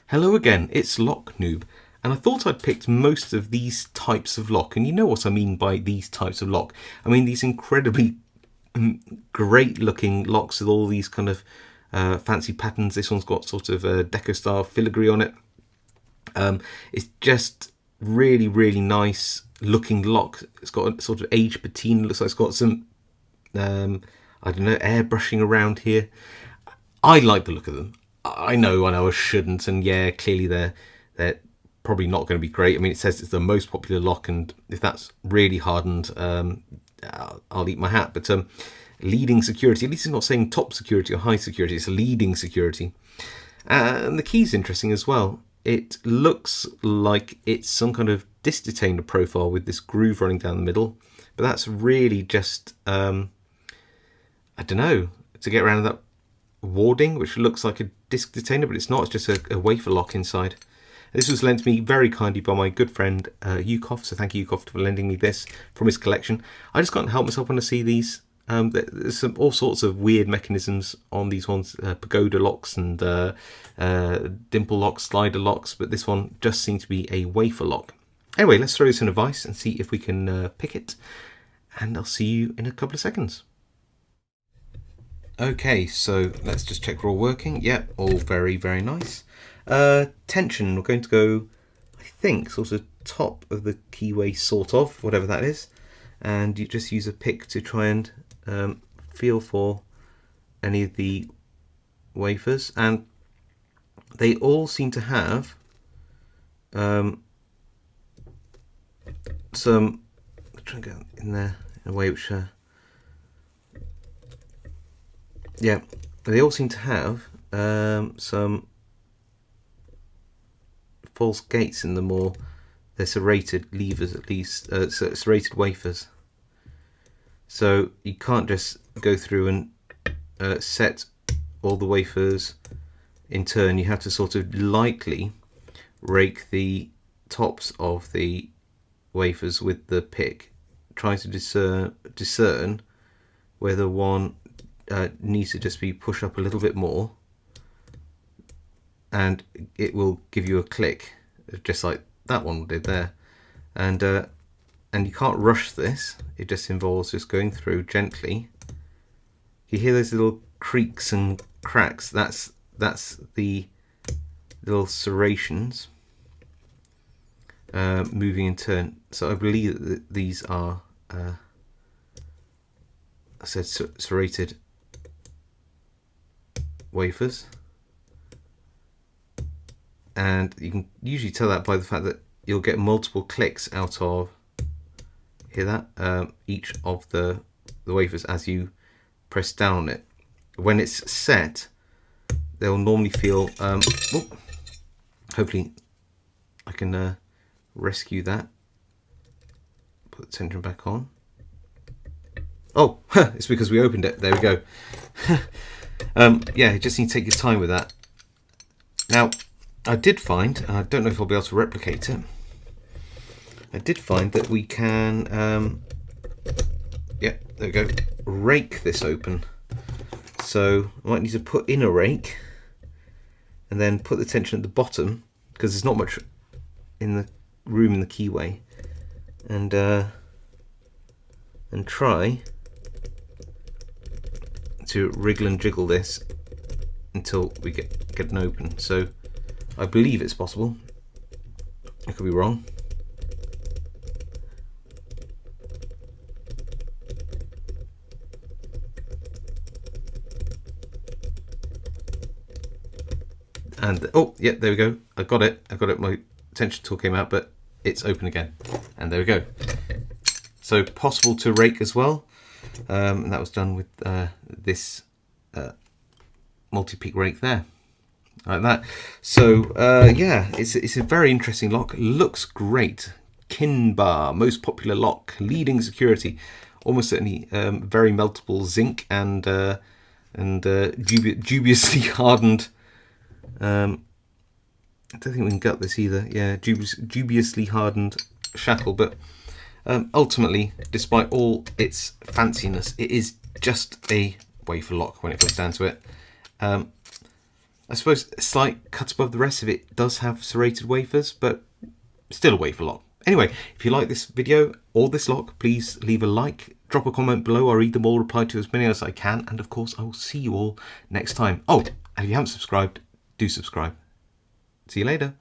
Hello again, it's Lock Noob, and I thought I'd picked most of these types of lock, and you know what I mean by these types of lock. I mean these incredibly great looking locks with all these kind of fancy patterns. This one's got sort of a deco style filigree on it. It's just really nice looking lock. It's got a sort of age patina, looks like it's got some I don't know, airbrushing around here. I like the look of them. I know I shouldn't, and yeah, clearly they're probably not going to be great. I mean, it says it's the most popular lock, and if that's really hardened, I'll eat my hat. But leading security, at least it's not saying top security or high security, it's leading security. And the key's interesting as well. It looks like it's some kind of disc detainer profile with this groove running down the middle, but that's really just I don't know, to get around that warding, which looks like a disc detainer, but it's not. It's just a wafer lock inside. This was lent to me very kindly by my good friend Yukov, so thank you, Yukov, for lending me this from his collection. I just can't help myself when I see these. There's all sorts of weird mechanisms on these ones, pagoda locks and dimple locks, slider locks, but this one just seems to be a wafer lock. Anyway, let's throw this in a vise and see if we can pick it, and I'll see you in a couple of seconds. Okay, so let's just check we're all working. Yep, all very nice. Tension, we're going to go, I think, sort of top of the keyway, sort of, whatever that is. And you just use a pick to try and feel for any of the wafers. And they all seem to have some, I'm trying to get in there in a way which... yeah, they all seem to have some false gates in them, or they're serrated levers, at least serrated wafers. So you can't just go through and set all the wafers in turn. You have to sort of lightly rake the tops of the wafers with the pick, trying to discern whether one needs to just be pushed up a little bit more, and it will give you a click, just like that one did there. And you can't rush this. It just involves just going through gently. You hear those little creaks and cracks. That's the little serrations moving in turn. So I believe that these are I said serrated wafers, and you can usually tell that by the fact that you'll get multiple clicks out of, hear that, each of the wafers as you press down on it. When it's set, they'll normally feel hopefully I can rescue that, put the tension back on. Oh, it's because we opened it. There we go. Yeah, you just need to take your time with that. Now, I did find, and I don't know if I'll be able to replicate it, I did find that we can, yeah, there we go, rake this open. So I might need to put in a rake and then put the tension at the bottom, because there's not much in the room in the keyway, and try to wriggle and jiggle this until we get it open. So I believe it's possible. I could be wrong. And oh yeah, there we go. I got it. My tension tool came out, but it's open again. And there we go. So possible to rake as well. And that was done with this multi-peak rake there, like that. So yeah, it's a very interesting lock. Looks great. Kinbar, most popular lock, leading security, almost certainly very meltable zinc and dubiously hardened. I don't think we can gut this either. Yeah, dubiously hardened shackle, but ultimately, despite all its fanciness, it is just a wafer lock when it comes down to it. I suppose a slight cut above the rest of it does have serrated wafers, but still a wafer lock. Anyway, if you like this video or this lock, please leave a like, drop a comment below. I'll read them all, reply to as many as I can, and of course I will see you all next time. Oh, and if you haven't subscribed, do subscribe. See you later.